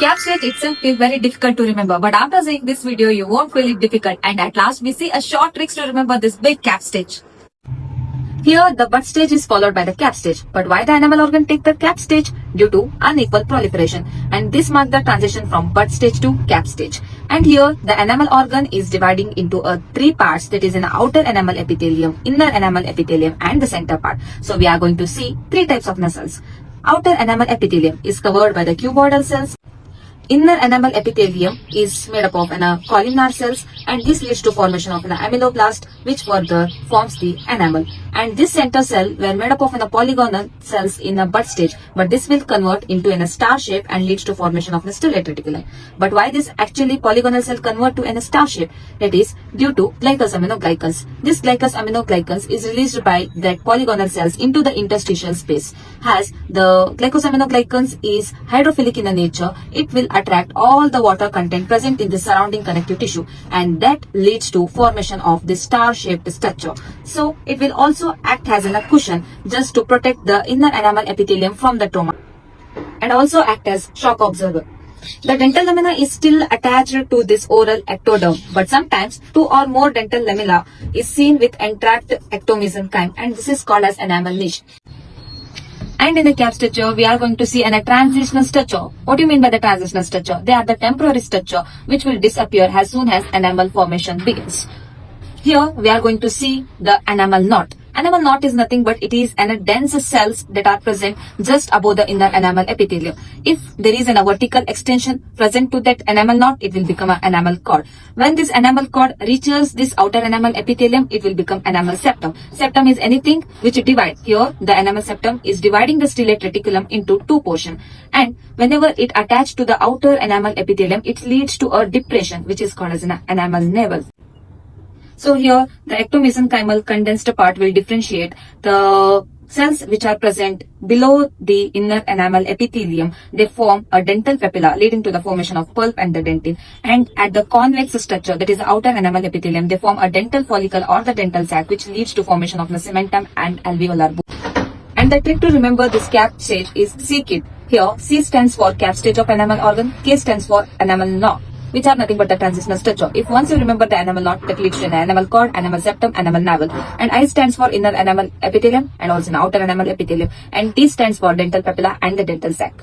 Cap stage itself is very difficult to remember, but after seeing this video, you won't feel it difficult. And at last, we see a short tricks to remember this big cap stage. Here, the bud stage is followed by the cap stage. But why the animal organ take the cap stage? Due to unequal proliferation. And this marks the transition from bud stage to cap stage. And here, the enamel organ is dividing into three parts, that is an outer enamel epithelium, inner enamel epithelium, and the center part. So we are going to see three types of cells. Outer enamel epithelium is covered by the cuboidal cells. Inner enamel epithelium is made up of columnar cells, and this leads to formation of an ameloblast, which further forms the enamel. And this center cell were made up of polygonal cells in a bud stage, but this will convert into a star shape and leads to formation of a stellate reticulum. But why this actually polygonal cell convert to a star shape? That is due to glycosaminoglycans. This glycosaminoglycans is released by that polygonal cells into the interstitial space. As the glycosaminoglycans is hydrophilic in nature, it will attract all the water content present in the surrounding connective tissue, and that leads to formation of this star-shaped structure. So it will also act as a cushion just to protect the inner enamel epithelium from the trauma, and also act as shock absorber. The dental lamina is still attached to this oral ectoderm, but sometimes two or more dental lamella is seen with entrapped ectomesenchyme, and this is called as enamel niche. And in the cap structure, we are going to see a transitional structure. What do you mean by the transitional structure? They are the temporary structure which will disappear as soon as enamel formation begins. Here, we are going to see the enamel knot. Enamel knot is nothing but it is dense cells that are present just above the inner enamel epithelium. If there is a vertical extension present to that enamel knot, it will become an enamel cord. When this enamel cord reaches this outer enamel epithelium, it will become enamel septum. Septum is anything which divides. Here, the enamel septum is dividing the stellate reticulum into two portions. And whenever it attaches to the outer enamel epithelium, it leads to a depression which is called as an enamel navel. So here, the ectomesenchymal condensed part will differentiate the cells which are present below the inner enamel epithelium. They form a dental papilla leading to the formation of pulp and the dentin. And at the convex structure, that is the outer enamel epithelium, they form a dental follicle or the dental sac, which leads to formation of the cementum and alveolar bone. And the trick to remember this cap stage is C-KID. Here, C stands for cap stage of enamel organ, K stands for enamel knot, which are nothing but the transitional structure. If once you remember the enamel knot, that leads to an enamel cord, enamel septum, enamel navel. And I stands for inner enamel epithelium and also an outer enamel epithelium. And T stands for dental papilla and the dental sac.